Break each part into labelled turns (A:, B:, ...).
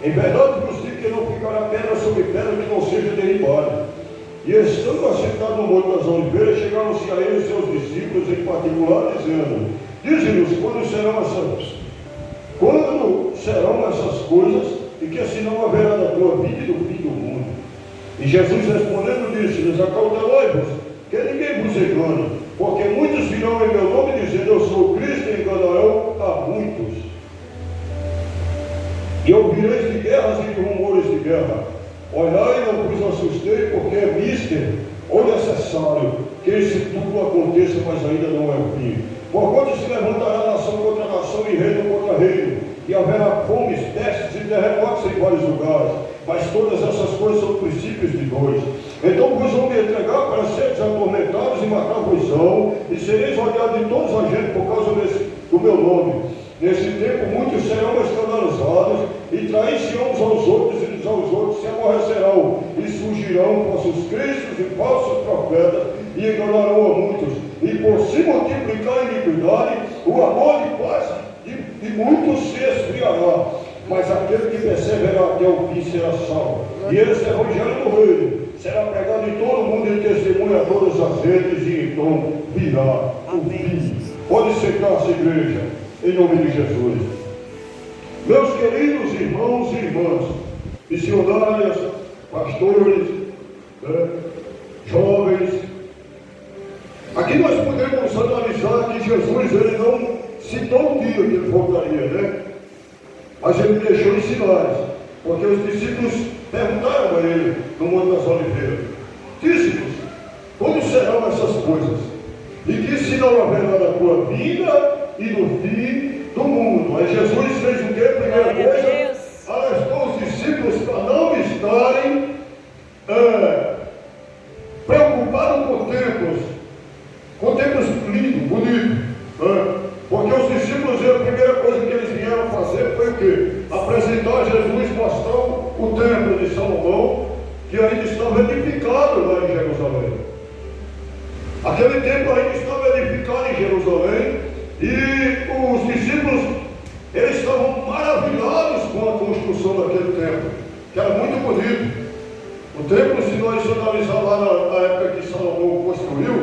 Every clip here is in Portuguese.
A: Em verdade vos digo que não ficará pedra sobre pedra que não seja derribada. E estando assentados no Monte das Oliveiras, chegaram-se a ele seus discípulos em particular, dizendo: dize-nos quando serão essas coisas, e que sinal haverá da tua vida e do fim do mundo? E Jesus respondendo disse-lhes: acautelai-vos, que ninguém vos engane, porque muitos virão em meu nome dizendo: eu sou o Cristo, e enganarão a muitos. E ouvireis de guerras e de rumores de guerra. Olhai e não vos assustei, porque é mister ou necessário que esse tudo aconteça, mas ainda não é o fim. Porquanto se levantará nação contra nação e reino contra reino, e haverá fomes, pestes e terremotos em vários lugares. Mas todas essas coisas são princípios de dores. Então vos vão me entregar para seres atormentados e matar-vos-ão, e sereis odiados de todos a gente por causa do meu nome. Nesse tempo muitos serão escandalizados, e trair-se uns aos outros, e uns aos outros se aborrecerão, e surgirão falsos cristos e falsos profetas, e enganarão a muitos. E por se multiplicar a iniquidade, o amor de paz de muitos se esfriará. Mas aquele que perseverar até o fim será salvo. E esse evangelho do reino será pregado em todo o mundo e testemunha a todas as redes, e então virá o fim. Pode sentar-se, igreja, em nome de Jesus. Meus queridos irmãos e irmãs, missionárias, pastores, jovens, aqui nós podemos analisar que Jesus, ele não citou o dia que ele voltaria, né? Mas ele deixou os sinais, porque os discípulos perguntaram a ele no Monte das Oliveiras: dize-nos, quando serão essas coisas? E que sinal haverá da tua vida e do fim do mundo? Aí Jesus fez o que? Primeira coisa, alertou os discípulos para não estarem preocupados com templos lindos, bonitos. Porque os discípulos, a primeira coisa que eles vieram fazer foi o quê? Apresentar a Jesus, mostrar o templo de Salomão, que ainda estava edificado lá em Jerusalém. Aquele templo ainda estava edificado em Jerusalém, e os discípulos, eles estavam maravilhados com a construção daquele templo, que era muito bonito. O templo, se nós analisar lá na época que Salomão construiu,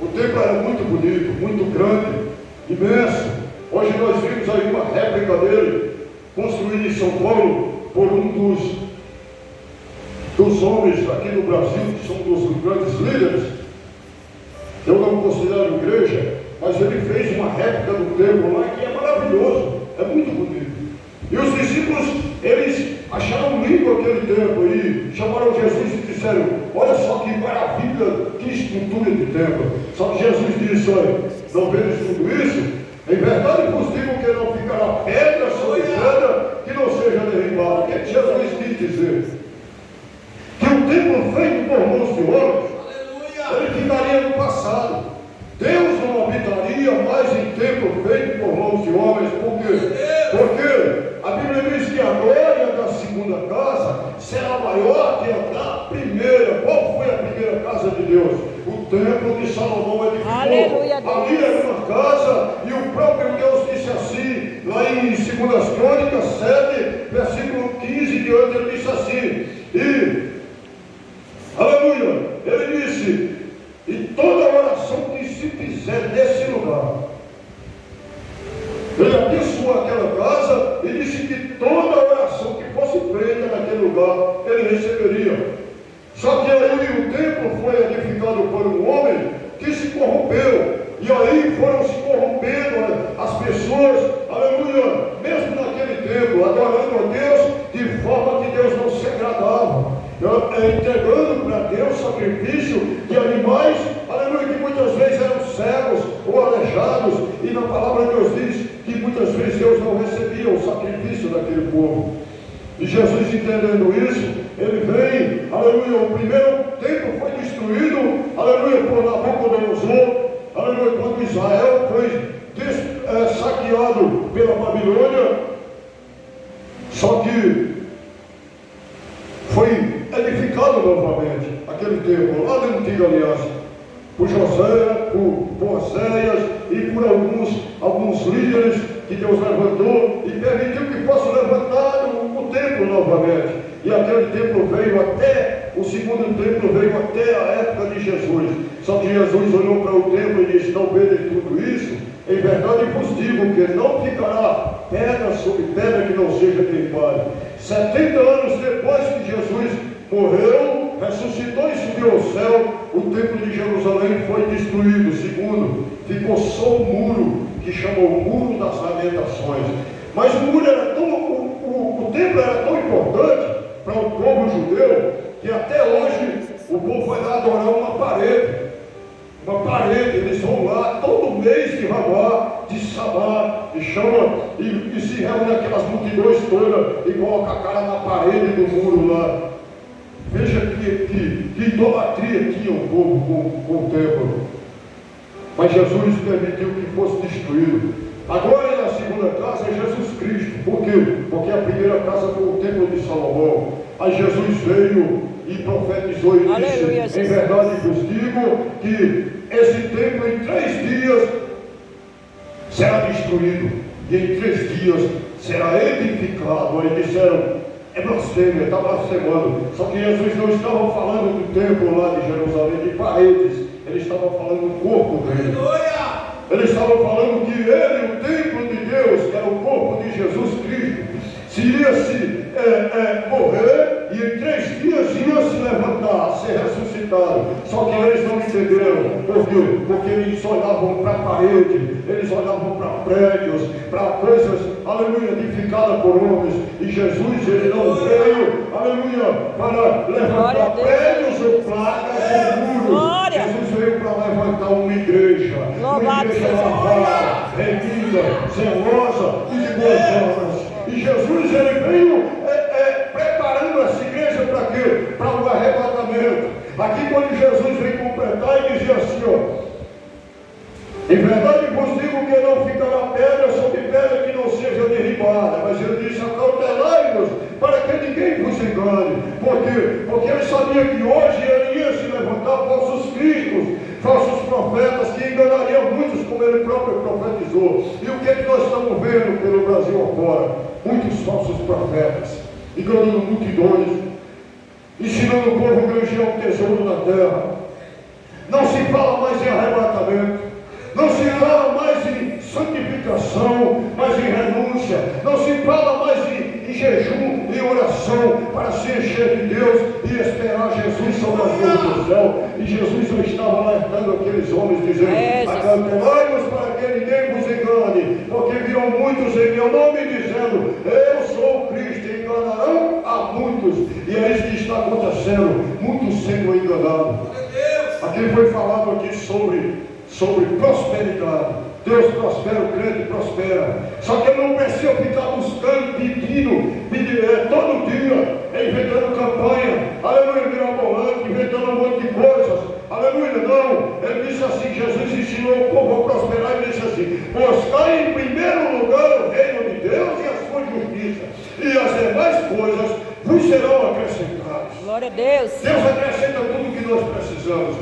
A: o templo era muito bonito, muito grande, imenso. Hoje nós vimos aí uma réplica dele, construída em São Paulo, por um dos homens aqui no Brasil, que são dos grandes líderes. Eu não considero igreja, mas ele fez uma réplica do templo lá, que é maravilhoso, é muito bonito. E os discípulos, eles acharam lindo aquele templo e chamaram Jesus e disseram: olha só que maravilha, que estrutura de templo. Só que Jesus disse: olha, não vedes tudo isso? Em verdade vos digo que não ficará pedra sobre pedra que não seja derribada. O que Jesus quis dizer? Que o templo feito por mãos de homens, ele ficaria no passado. Deus não habitaria mais em templo feito por mãos de homens. Por quê? Porque a Bíblia diz que a glória da segunda casa será maior que a da primeira. Qual foi a primeira casa de Deus? O templo de Salomão edificou.
B: Aleluia,
A: ali era uma casa, e o próprio Deus disse assim, lá em 2 Crônicas 7, versículo 15 e diante, ele disse assim, aleluia, ele disse: e toda oração que se fizer nesse lugar, ele abençoou aquela casa e disse que toda oração que fosse feita naquele lugar, ele receberia. Só que aí o templo foi edificado por um homem que se corrompeu, e aí foram se corrompendo as pessoas, aleluia, mesmo naquele templo, adorando a Deus de forma que Deus não se agradava, entregando para Deus sacrifício de animais, aleluia, que muitas vezes eram cegos ou aleijados, e na palavra de Deus diz que muitas vezes Deus não recebia o sacrifício daquele povo. E Jesus, entendendo isso, ele vem, aleluia, o primeiro templo foi destruído, aleluia, por Nabucodonosor, aleluia, quando Israel foi saqueado pela Babilônia. Só que foi edificado novamente aquele templo, lá da antiga aliança, por José, por Oséias e por alguns líderes que Deus levantou e permitiu que fosse levantado o templo templo novamente. E aquele templo veio até, o segundo templo veio até a época de Jesus. Só que Jesus olhou para o templo e disse: não vede tudo isso? Em verdade vos digo que não ficará pedra sobre pedra que não seja derribada. 70 anos depois que Jesus morreu, ressuscitou e subiu ao céu, o templo de Jerusalém foi destruído. Segundo, ficou só o muro, que chamou o Muro das Lamentações. Mas o muro era tão, o templo era tão importante para o povo judeu, que até hoje o povo vai lá adorar uma parede. Uma parede, eles vão lá todo mês de Ramá, de Samá, e chama, e se reúne aquelas multidões todas, e coloca a cara na parede do muro lá. Veja que idolatria tinha o povo com o templo. Mas Jesus permitiu que fosse destruído. Agora na segunda casa é Jesus Cristo. Por quê? Porque a primeira casa foi o templo de Salomão. Aí Jesus veio e profetizou e disse: em verdade vos digo que esse templo em 3 dias será destruído, e em 3 dias será edificado. Aí disseram: é blasfêmia, está blasfemando. Só que Jesus não estava falando do templo lá de Jerusalém, de paredes. Ele estava falando do corpo dele. Ele estava falando que ele, o templo de Deus, que era o corpo de Jesus Cristo, se iria morrer, e em 3 dias ia se levantar, ser ressuscitado. Só que eles não entenderam. Por quê? Porque eles olhavam para a parede, eles olhavam para prédios, para coisas, aleluia, edificadas por homens. E Jesus, ele não veio, aleluia, para levantar prédios ou placas ou muros. Jesus veio para levantar uma igreja lavada, remida, zelosa e de boas obras. E Jesus, ele veio preparando essa igreja para quê? Para o arrebatamento. Aqui quando Jesus vem completar e dizer assim, ó: em verdade vos digo que não ficará pedra sobre pedra que não seja derribada. Mas ele disse: acautelai-vos para que ninguém vos engane. Por quê? Porque ele sabia que hoje ele ia se levantar falsos cristos, falsos profetas que enganariam muitos, como ele próprio profetizou. E o que é que nós estamos vendo pelo Brasil afora? Muitos falsos profetas, enganando multidões, ensinando o povo a granjear um tesouro na terra. Não se fala mais em arrebatamento, não se fala mais em santificação, mas em renúncia. Não se fala mais em jejum e oração para se encher de Deus e esperar Jesus sobre as nuvens do céu. E Jesus não estava alertando aqueles homens, dizendo: acautelai-vos para que ninguém vos engane, porque virão muitos em meu nome dizendo: eu sou o Cristo, e enganarão a muitos. E é isso que está acontecendo, muitos sendo enganados. Aqui foi falado aqui sobre prosperidade. Deus prospera, o crente prospera. Só que ele não precisa ficar buscando, pedindo todo dia, inventando campanha, aleluia, mirabolante, inventando um monte de coisas, aleluia. Não, ele disse assim: Jesus ensinou o povo a prosperar e disse assim: buscai em primeiro lugar o reino de Deus e a sua justiça, e as demais coisas vos serão acrescentadas.
B: Glória a Deus.
A: Deus acrescenta tudo que nós precisamos.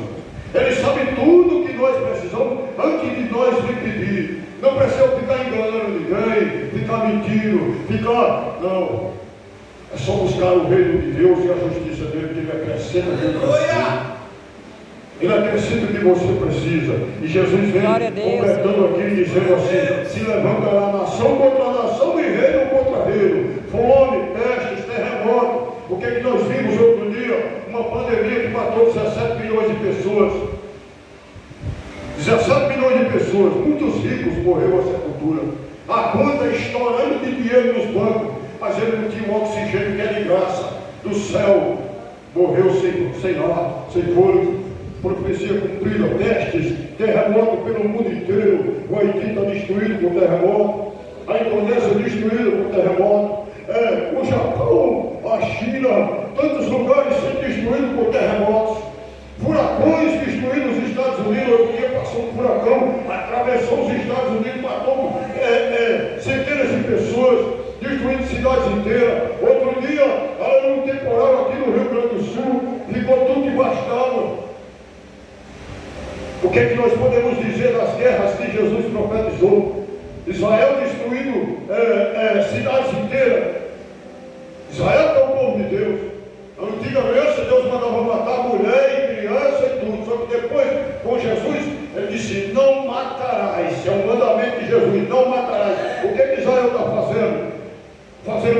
A: Ele sabe tudo que nós precisamos antes de nós lhe pedir. Não precisa ficar enganando ninguém, ficar mentindo, não. É só buscar o reino de Deus e a justiça dele, que ele acrescenta o que precisa. Ele acrescenta o que você precisa. E Jesus vem completando aqui, dizendo assim: se levantará nação contra nação e reino contra reino, fome, pestes, terremoto. O que é que nós vimos outro dia? Uma pandemia que matou 17 milhões de pessoas. 17 milhões de pessoas, muitos ricos morreram à sepultura. A conta estourando de dinheiro nos bancos, mas ele não tinha um oxigênio que é de graça do céu. Morreu sem ar, sem fôlego. Profecia cumprida, pestes, terremoto pelo mundo inteiro. O Haiti está destruído por terremoto, a Indonésia destruída por terremoto. O Japão, a China, tantos lugares sendo destruídos por terremotos, furacões destruindo os Estados Unidos. Outro dia passou um furacão, atravessou os Estados Unidos, matou centenas de pessoas, destruindo cidades inteiras. Outro dia, um temporal aqui no Rio Grande do Sul, ficou tudo debaixo d'água. O que é que nós podemos dizer das guerras que Jesus profetizou? Israel destruindo cidades inteiras. Israel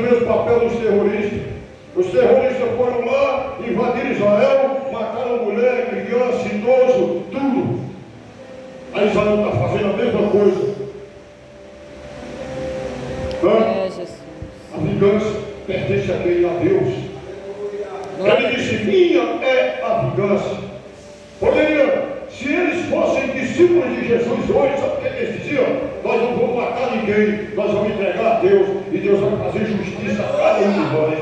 A: mesmo papel dos terroristas. Os terroristas foram lá, invadiram Israel, mataram mulher, criança, idoso, tudo. A Israel está fazendo a mesma coisa.
B: Jesus.
A: A vingança pertence a quem? A Deus. Ele disse: minha é a vingança. Poderia, se eles fossem discípulos de Jesus hoje, sabe o que eles diziam? Nós não vamos matar ninguém, nós vamos entregar a Deus, e Deus vai fazer justiça a cada um de nós.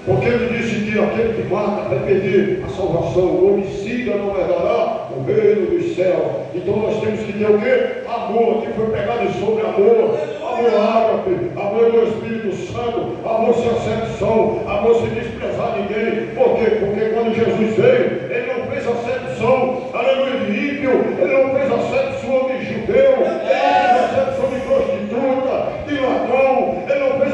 A: Porque ele disse que aquele que mata vai perder a salvação, o homicida não herdará o reino dos céus. Então nós temos que ter o quê? Amor, que foi pregado sobre amor, amor ágape, amor do Espírito Santo, amor sem acepção, amor sem desprezar ninguém. Por quê? Porque quando Jesus veio, ele não fez acepção, aleluia, de ímpio, ele não fez acepção de judeu, ele não fez acepção de prostituta, de ladrão, ele não fez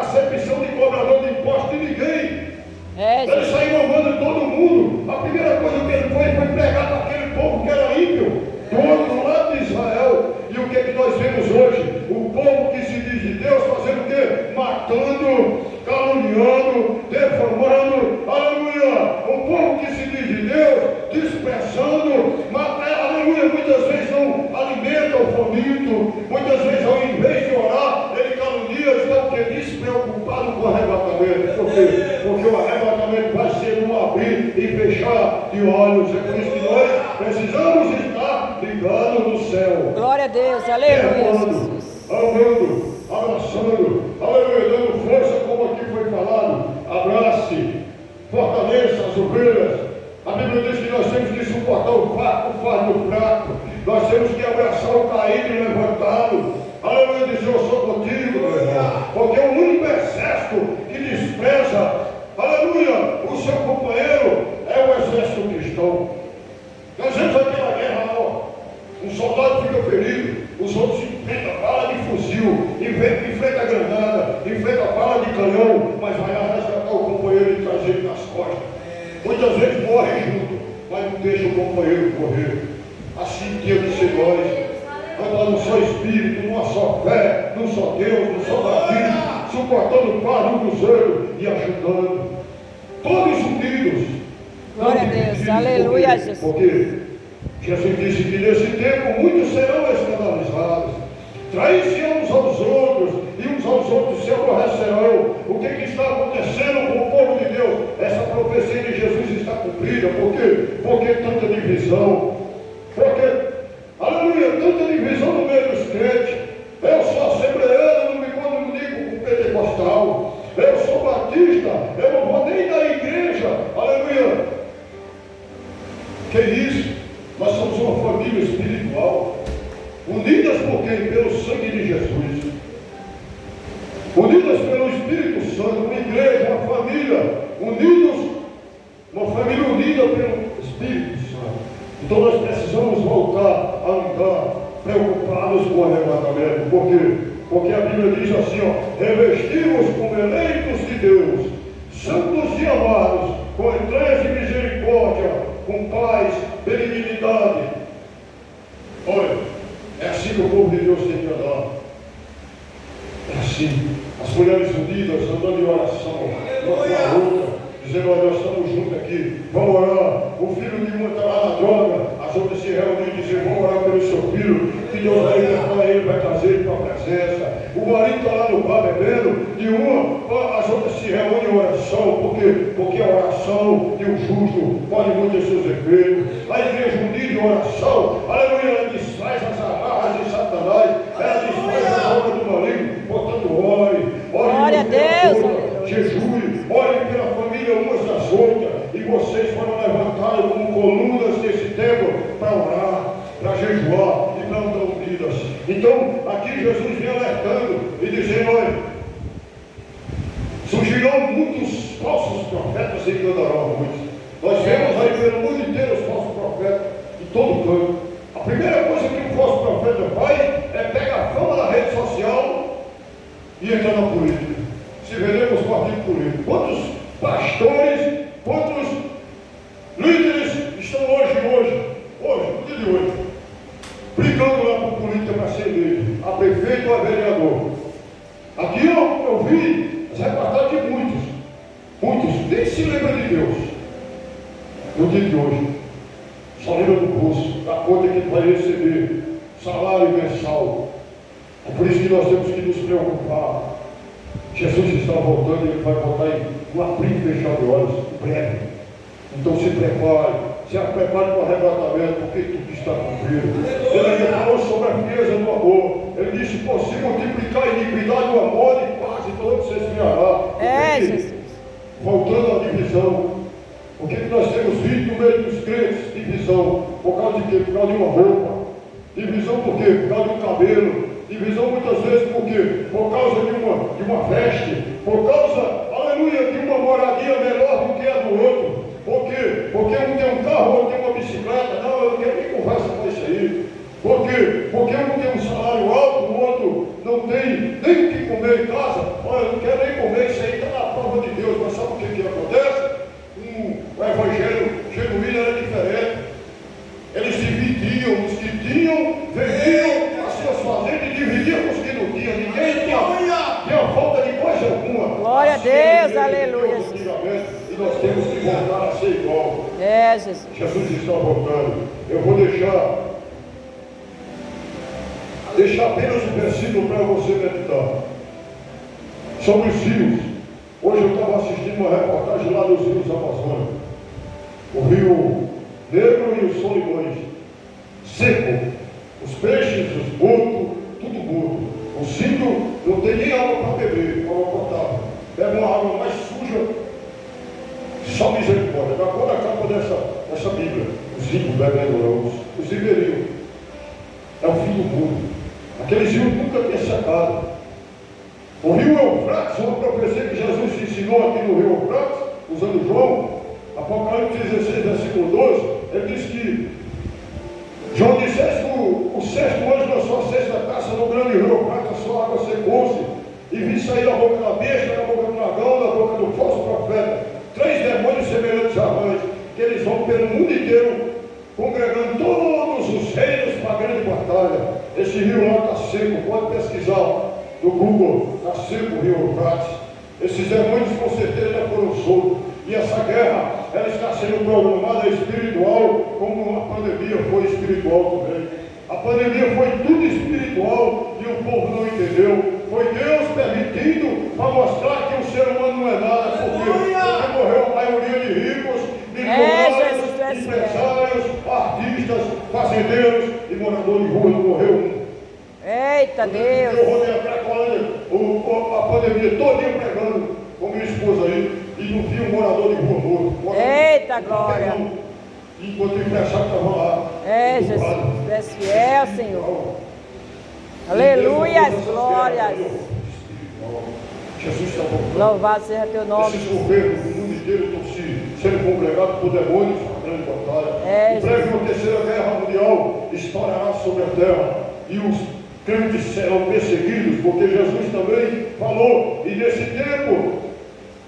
A: acepção de cobrador de imposto de ninguém. Ele saiu amando todo mundo. A primeira coisa que ele foi pregar para aquele povo que era ímpio, do outro lado de Israel. E o que é que nós vemos hoje? O povo que se diz de Deus fazendo o quê? Matando, caluniando, defamando, aleluia. O povo que se diz de Deus, dispersando, aleluia, muitas vezes não alimenta o faminto, muitas vezes ao invés de orar, ele calunia, está o que? Despreocupado com o arrebatamento. Por quê? Porque o arrebatamento vai ser um abrir e fechar de olhos. É por isso que nós precisamos estar ligados no céu.
B: Glória a Deus, aleluia.
A: Amando, abraçando, aleluia, dando força, como aqui foi falado. Abrace, fortaleça as ovelhas. A Bíblia diz que nós temos que suportar o fardo fraco. Nós temos que abraçar o caído e levantá-lo. Aleluia, diz: eu sou contigo, meu irmão. Porque o único exército que despreza, aleluia, o seu companheiro é o exército cristão. Nós vemos aquela guerra lá, um soldado fica ferido, os outros enfrentam bala de fuzil, enfrenta granada, enfrenta bala de canhão, mas vai lá resgatar o companheiro e trazer ele nas costas. Muitas vezes morre junto, mas não deixa o companheiro correr. Assim tinha de ser nós. Andar num só espírito, numa só fé, num só Deus, num só batismo, suportando o fardo do zelo e ajudando. Todos unidos.
B: Glória a Deus, aleluia, Jesus.
A: Porque Jesus disse que nesse tempo muitos serão escandalizados, trair-se uns aos outros, e uns aos outros se aborrecerão. O que está acontecendo com o povo de Deus? Essa profecia de Jesus está cumprida. Por quê? Porque tanta divisão. Porque, aleluia, tanta divisão no meio dos crentes. Eu sou assembleano, não me comunico com pentecostal. Eu sou batista, eu não vou nem da igreja. Aleluia. Que isso? Nós somos uma família espiritual, unidas por quem? Pelo sangue de Jesus, unidas pelo Espírito Santo, uma igreja, uma família, unidos, uma família unida pelo Espírito Santo. Então nós precisamos voltar a andar preocupados com o arrebatamento. Por quê? Porque a Bíblia diz assim, revestimos como eleitos de Deus, santos e amados, com entranhas de misericórdia, com paz, benignidade. Olha, é assim que o povo de Deus tem que andar. É assim. As mulheres unidas, andando em oração, uma com a outra, dizendo: olha, nós estamos juntos aqui, vamos orar. O filho de uma está lá na droga, as outras se reúnem e dizem: vamos orar pelo seu filho, que Deus vai libertar ele, vai trazer ele para a presença. O marido está lá no bar bebendo, e as outras se reúnem em oração. Por quê? Porque a oração de um justo pode muito seus efeitos. A igreja unida em oração, aleluia, ela desfaz as amarras de Satanás, ela desfaz a obra do maligno. Portanto, ore
B: glória a Deus,
A: jejue, ore pela família umas das outras, e vocês foram levantados como colunas desse templo para orar, para jejuar e para andar unidas. Então, aqui Jesus vem alertando e dizendo: olha, surgirão muitos falsos profetas e enganarão muitos. Nós vemos aí pelo mundo inteiro os falsos profetas, em todo canto. A primeira coisa que um falso profeta faz é pegar a fama da rede social e entrar na política. Se vendemos partido político. Quantos pastores, quantos líderes estão hoje, no dia de hoje, brigando lá por política para ser eleito, a prefeito ou a vereador? Aqui ouvi as reportagens de muitos nem se lembram de Deus no dia de hoje, só lembra do bolso, da conta que vai receber, salário mensal. É por isso que nós temos que nos preocupar. Jesus está voltando e Ele vai voltar em um abrir e fechar de olhos, em breve. Então se prepare para o arrebatamento, porque tudo está cumprido. Ele ainda falou sobre a frieza do amor. Ele disse: por se multiplicar a iniquidade, o amor e paz e todos se esfriará.
B: Jesus.
A: Voltando à divisão, o que nós temos visto no meio dos crentes? Divisão. Por causa de quê? Por causa de uma roupa. Divisão por quê? Por causa de um cabelo. Divisão muitas vezes por quê? Por causa de uma veste. Por causa, aleluia, de uma moradia melhor do que a do outro. Por quê? Porque um tem um carro, outro tem uma bicicleta. Não, eu não quero nem conversa com isso aí. Por quê? Porque um tem um salário alto, o outro não tem nem o que comer em casa. Olha, eu não quero nem comer, isso aí está na prova de Deus. Mas sabe o que acontece? O evangelho genuíno era diferente. Eles dividiam, os que tinham, vendiam as suas fazendas e dividiam com os que não tinham. Ninguém tinha falta de coisa alguma.
B: Glória a Deus, aleluia.
A: E nós temos que voltar a ser igual.
B: Jesus.
A: Jesus está voltando. Eu vou deixar apenas um versículo para você meditar sobre os rios. Hoje eu estava assistindo uma reportagem lá dos rios Amazônicos. O Rio Negro e os Solimões, seco. Os peixes, os botos, tudo morto. O índios não tem nem água para beber, água potável. Bebe uma água mais suja, só misericórdia. Da cor da capa dessa Bíblia. Os índios bebendo, os ribeirinhos. É o fim do mundo. Aqueles rios nunca tinham secado. O rio Eufrates, uma profecia que Jesus ensinou aqui no rio Eufrates, usando João, Apocalipse 16, versículo 12, ele diz que João disse que o sexto anjo lançou a sexta taça no grande rio Eufrates, a sua água secou-se, e vi sair da boca da besta, da boca do dragão, da boca do falso profeta, 3 demônios semelhantes a rãs, que eles vão pelo mundo inteiro, congregando todos os reinos para a grande batalha. Esse rio lá está seco, pode pesquisar no Google, está seco o rio Eufrates. Esses demônios com certeza já foram soltos. E essa guerra, ela está sendo programada espiritual, como a pandemia foi espiritual também. A pandemia foi tudo espiritual e o povo não entendeu. Foi Deus permitindo para mostrar que o ser humano não é nada, porque morreu a maioria de ricos, milionários, empresários, artistas, fazendeiros e moradores de rua, não morreu um.
B: Eita Deus!
A: Eu rodei a pandemia todinha pregando com minha esposa aí e não vi um morador de rua morto.
B: Eita glória!
A: Enquanto o empresário estava lá.
B: Jesus, tu és fiel, Senhor. Aleluias, glórias.
A: Jesus está voltando.
B: Louvado seja teu nome.
A: Esses governos do mundo inteiro estão sendo congregados por demônios para a grande batalha. Em breve, uma terceira guerra mundial estourará sobre a terra. E os crentes serão perseguidos, porque Jesus também falou. E nesse tempo,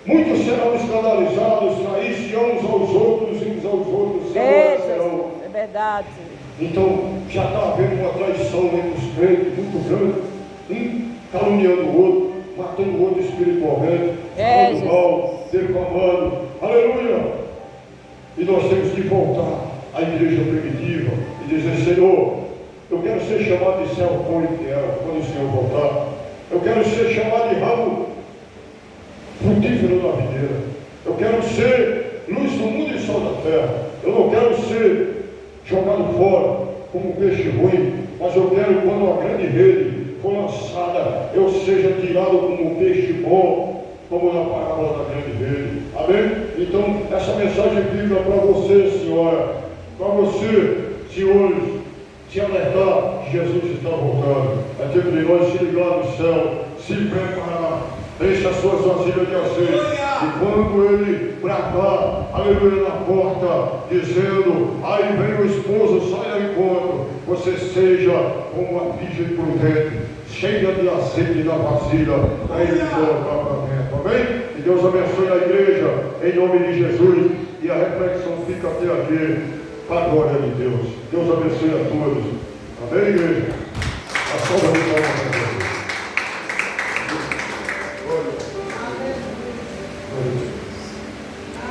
A: muitos serão escandalizados, trair-se uns aos outros, uns aos outros.
B: É verdade.
A: Então, já está havendo uma traição entre os crentes muito grande, um caluniando o outro, matando o outro espiritualmente, falando mal, defamando. Aleluia! E nós temos que voltar à igreja primitiva e dizer: Senhor, eu quero ser chamado de servo bom e fiel quando o Senhor voltar. Eu quero ser chamado de ramo frutífero na videira. Eu quero ser luz do mundo e sol da terra. Eu não quero ser jogado fora como um peixe ruim, mas eu quero, quando a grande rede for lançada, eu seja tirado como um peixe bom, como na parábola da grande rede. Amém? Então, essa mensagem bíblica para você, senhora, para você, senhores, se alertar que Jesus está voltando. É tempo de nós se ligar no céu, se preparar, deixe as suas vasilhas de azeite. E quando ele bradar, aleluia, na porta, dizendo: aí vem o esposo, sai ao encontro, você seja como uma virgem prudente, cheia de azeite na vasilha, para ele colocar para dentro. Amém? Que Deus abençoe a igreja, em nome de Jesus. E a reflexão fica até aqui, para a glória de Deus. Deus abençoe a todos.